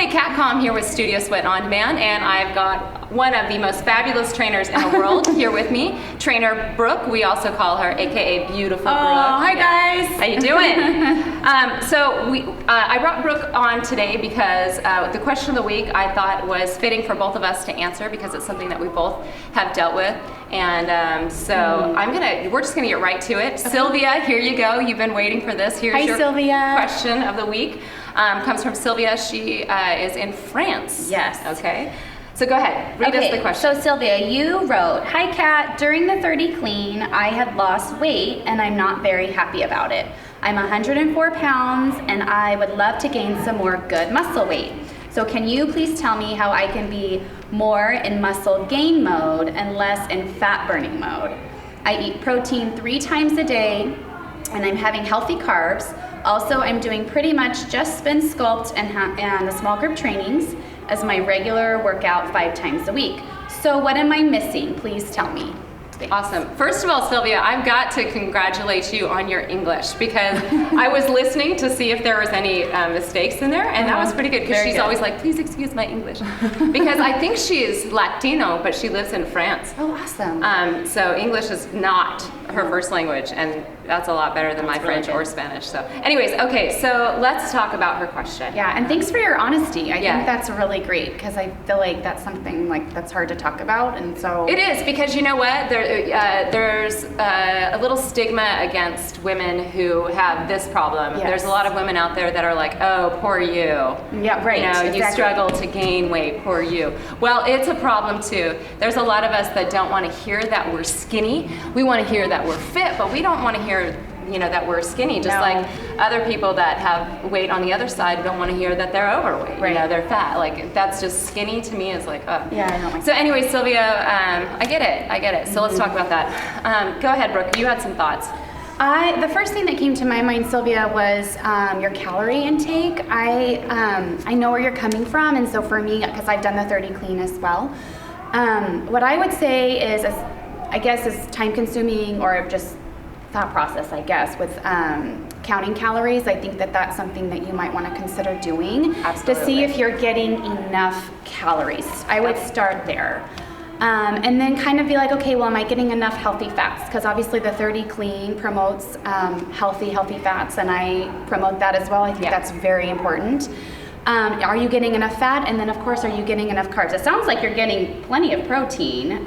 Hey, Cat Kom here with Studio Sweat On Demand, and I've got one of the most fabulous trainers in the world here with me, Trainer Brooke. We also call her AKA Beautiful Brooke. Hi guys. How you doing? I brought Brooke on today because the question of the week I thought was fitting for both of us to answer because it's something that we both have dealt with, and we're just gonna get right to it. Okay. Sylvia, here you go. You've been waiting for this. Here's your Sylvia. Question of the week. Comes from Sylvia. She is in France. Yes. Okay. So go ahead, read us the question. So Sylvia, you wrote, "Hi Kat, during the 30 clean, I had lost weight and I'm not very happy about it. I'm 104 pounds and I would love to gain some more good muscle weight. So can you please tell me how I can be more in muscle gain mode and less in fat burning mode? I eat protein 3 times a day and I'm having healthy carbs. Also, I'm doing pretty much just spin sculpt and the small group trainings as my regular workout 5 times a week. So what am I missing? Please tell me." Thanks. Awesome. First of all, Sylvia, I've got to congratulate you on your English because I was listening to see if there was any mistakes in there, and that was pretty good because she's always like, "Please excuse my English," because I think she is Latino, but she lives in France. Oh, awesome. So English is not her first language, and that's a lot better than my French or Spanish. So anyways, okay, so let's talk about her question. Yeah, and thanks for your honesty. I think that's really great because I feel like that's something that's hard to talk about, and so it is, because you know what, there's a little stigma against women who have this problem. Yes. There's a lot of women out there that are like, "Oh, poor you." Yeah, right. You know, exactly. You struggle to gain weight, poor you. Well, it's a problem too. There's a lot of us that don't want to hear that we're skinny. We want to hear that we're fit, but we don't want to hear, that we're skinny, just like other people that have weight on the other side don't want to hear that they're overweight, they're fat. Like, that's just skinny to me is like, oh. Yeah, I don't like So anyway, Sylvia, I get it. So let's talk about that. Go ahead, Brooke, you had some thoughts. The first thing that came to my mind, Sylvia, was your calorie intake. I know where you're coming from, and so for me, because I've done the 30 clean as well, what I would say is time consuming or just thought process, I guess, with counting calories. I think that's something that you might want to consider doing. Absolutely. To see if you're getting enough calories. I would start there. And then kind of be like, okay, well, am I getting enough healthy fats? Because obviously the 30 clean promotes healthy fats, and I promote that as well. I think that's very important. Are you getting enough fat? And then, of course, are you getting enough carbs? It sounds like you're getting plenty of protein.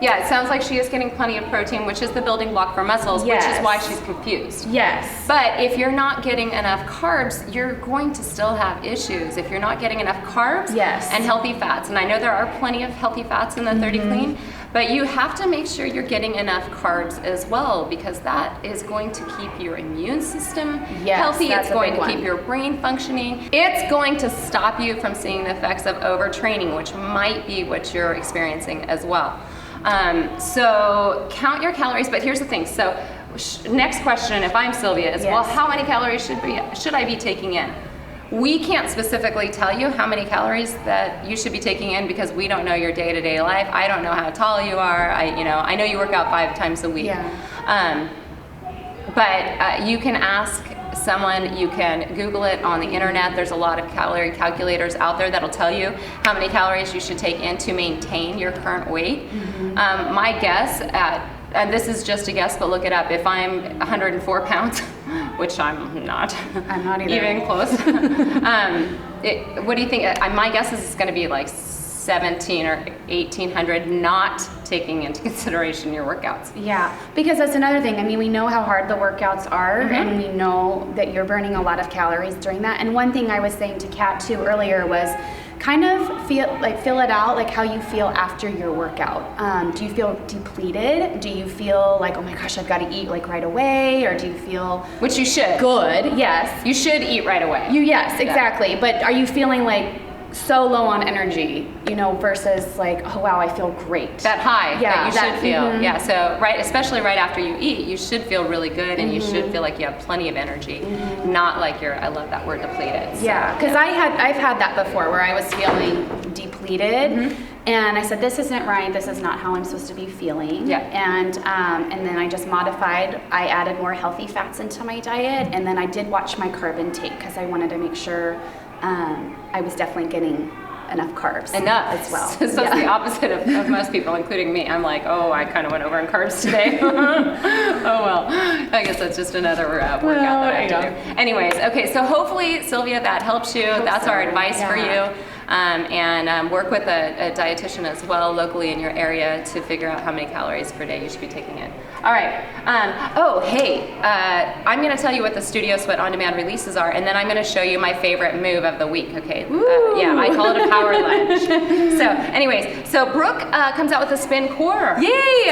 Yeah, it sounds like she is getting plenty of protein, which is the building block for muscles, which is why she's confused. Yes. But if you're not getting enough carbs, you're going to still have issues. If you're not getting enough carbs and healthy fats, and I know there are plenty of healthy fats in the 30 clean, but you have to make sure you're getting enough carbs as well, because that is going to keep your immune system healthy. It's going to keep your brain functioning. It's going to stop you from seeing the effects of overtraining, which might be what you're experiencing as well. So count your calories, but here's the thing. So next question, if I'm Sylvia, is well, how many calories should I be taking in? We can't specifically tell you how many calories that you should be taking in because we don't know your day-to-day life. I don't know how tall you are. I know you work out 5 times a week. But you can ask someone, you can Google it on the internet. There's a lot of calorie calculators out there that'll tell you how many calories you should take in to maintain your current weight. My guess, and this is just a guess, but look it up, if I'm 104 pounds, which I'm not either. Even close. What do you think? My guess is it's going to be like 1,700 or 1,800, not taking into consideration your workouts. Yeah, because that's another thing. I mean, we know how hard the workouts are, and we know that you're burning a lot of calories during that. And one thing I was saying to Kat too earlier was kind of fill it out, like how you feel after your workout. Do you feel depleted? Do you feel like, oh my gosh, I've got to eat like right away? Or do you feel, which you should, good? Yes, you should eat right away. Yes, exactly. But are you feeling like so low on energy, versus like, oh wow, I feel great. That high that you should feel. Yeah, so especially right after you eat, you should feel really good, and you should feel like you have plenty of energy, not like I love that word, depleted. So, because I've had that before where I was feeling depleted, and I said, this isn't right, this is not how I'm supposed to be feeling. And then I just modified, I added more healthy fats into my diet, and then I did watch my carb intake because I wanted to make sure I was definitely getting enough carbs as well. So it's the opposite of most people, including me. I'm like, oh, I kind of went over in carbs today. Oh well, I guess that's just another workout that I have to do. Anyways, okay, so hopefully, Sylvia, that helps you. That's our advice for you. And work with a dietitian as well locally in your area to figure out how many calories per day you should be taking in. All right. I'm going to tell you what the Studio Sweat On Demand releases are, and then I'm going to show you my favorite move of the week. Okay. I call it a power lunge. So, anyways, Brooke comes out with a spin core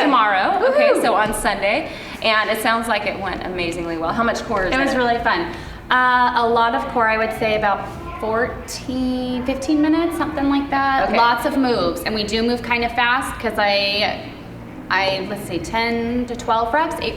tomorrow. Woo-hoo. Okay, so on Sunday, and it sounds like it went amazingly well. How much core is it? It was really fun. A lot of core, I would say about 15 minutes, something like that. Okay. Lots of moves, and we do move kind of fast because I let's say 10 to 12 reps, 8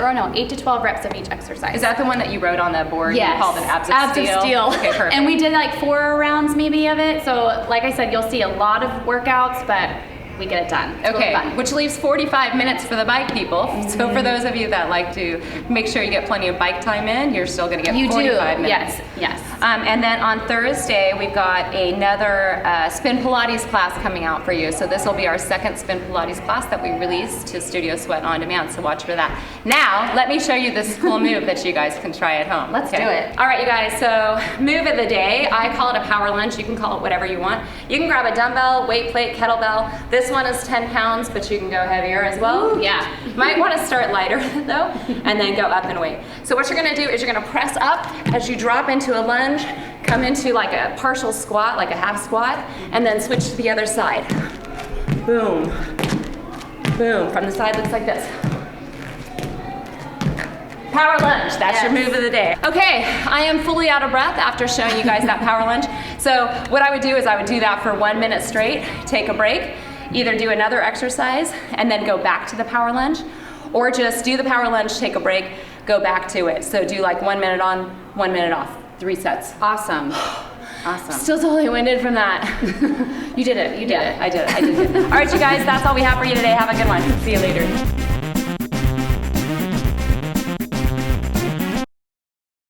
to 12 reps of each exercise. Is that the one that you wrote on the board? Yes. You called it abs of steel? Okay, perfect. And we did like 4 rounds maybe of it. So like I said, you'll see a lot of workouts, but we get it done. It's okay, really fun. Which leaves 45 minutes for the bike people. Mm-hmm. So for those of you that like to make sure you get plenty of bike time in, you're still going to get 45 minutes. Yes. And then on Thursday, we've got another Spin Pilates class coming out for you. So this will be our second Spin Pilates class that we released to Studio Sweat On Demand. So watch for that. Now, let me show you this cool move that you guys can try at home. Let's do it. All right, you guys. So move of the day. I call it a power lunge. You can call it whatever you want. You can grab a dumbbell, weight plate, kettlebell. This one is 10 pounds, but you can go heavier as well. Ooh, yeah. You might want to start lighter though, and then go up in weight. So what you're gonna do is you're gonna press up as you drop into a lunge, come into like a partial squat, like a half squat, and then switch to the other side. Boom, boom. From the side, looks like this. Power lunge, that's your move of the day. Okay, I am fully out of breath after showing you guys that power lunge. So what I would do is I would do that for 1 minute straight, take a break, either do another exercise and then go back to the power lunge, or just do the power lunge, take a break, go back to it. So do like 1 minute on, 1 minute off, 3 sets. Awesome. Awesome. Still totally winded from that. You did it. You did it. I did it. All right, you guys, that's all we have for you today. Have a good one. See you later.